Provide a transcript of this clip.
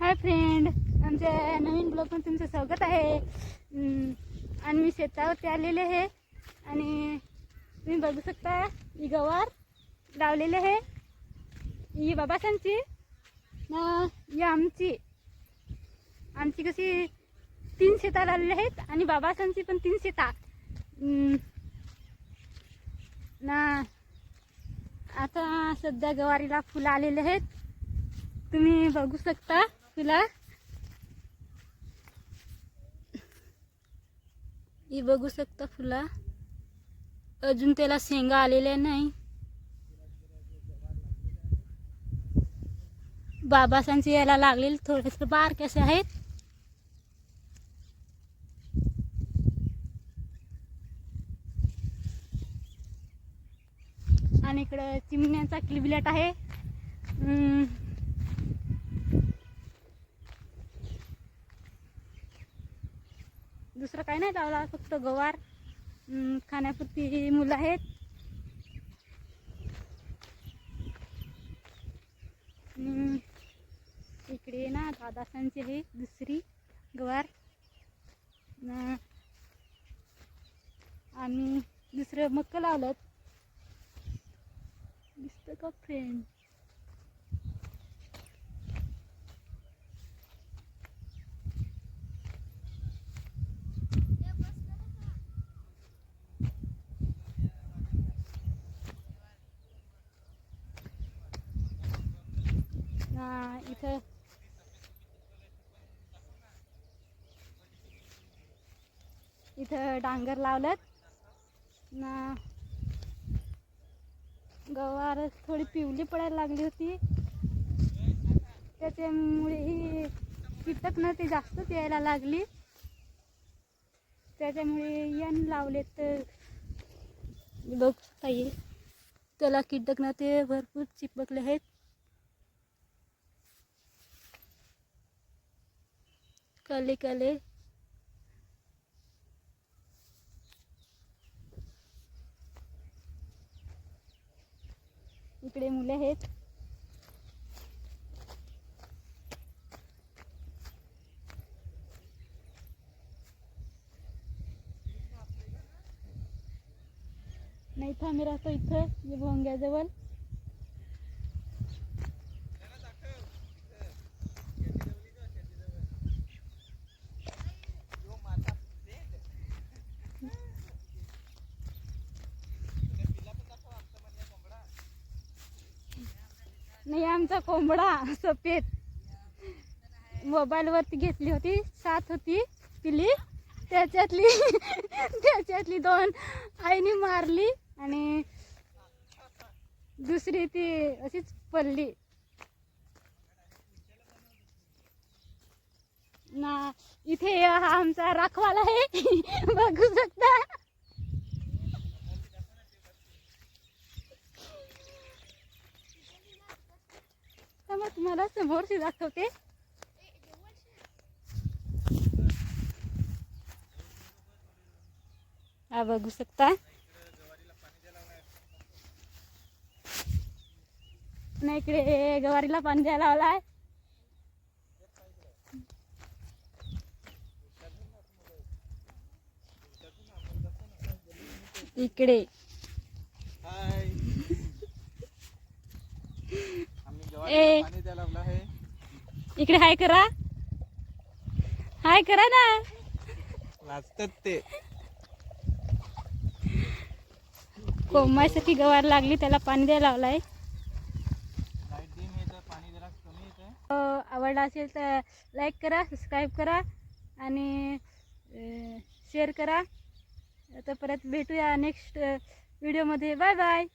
Hi friend, आमच्या नवीन ब्लॉगमध्ये तुमचं स्वागत आहे. आणि मी शेतावरती आलेले आहे आणि तुम्ही बघू शकता ही गवार लावलेले आहे. ही बाबासांची ना ही आमची कशी 3 शेता लावलेले आहेत आणि बाबासांची पण 3 शेता ना. आता सध्या गवारीला फुलं आलेले आहेत, तुम्ही बघू शकता फुला. ही बघू शकता फुला, अजून त्याला शेंगा आलेल्या नाही. बाबासांची याला लागलेले थोडेसे बारकेसे आहेत. आणि इकडं चिमण्याचा किलबिलाट आहे. दुसरं काही नाही लावला, फक्त गवार खाण्यापुरती मुलं आहेत. इकडे ना दादासांची आहे दुसरी गवार. आम्ही दुसरं मक्का लावलं, दिसतं का फ्रेंड? इथं डांगर लावलं ना. गवार थोडी पिवली पडायला लागली होती, त्याच्यामुळे ही कीटक ना ते जास्तच यायला लागली. त्याच्यामुळे यान लावले तर बघता येईल त्याला कीटक ना ते भरपूर चिपकले आहेत. काले काले इकडे मुले आहेत. नाही था मी राहतो इथं भोंग्याजवळ. नाही, आमचा कोंबडा सफेद मोबाईलवरती घेतली होती, 7 होती पिली, त्याच्यातली 2 आईने मारली आणि दुसरी ती अशीच पडली ना. इथे हा आमचा राखवाला आहे बघू शकता. मग तुम्हाला समोरची दाखवते. हा बघू शकता. नाही, इकडे गवारीला पाणी द्यायला लावलाय. इकडे इकडे हाय करा, हाय करा ना. वाचतात ते. कोंबासाठी गवार लागली, त्याला पाणी द्यायला लावलाय. आवडला असेल तर लाईक करा, सबस्क्राईब करा आणि शेअर करा. आता परत भेटूया नेक्स्ट व्हिडिओमध्ये. Bye bye.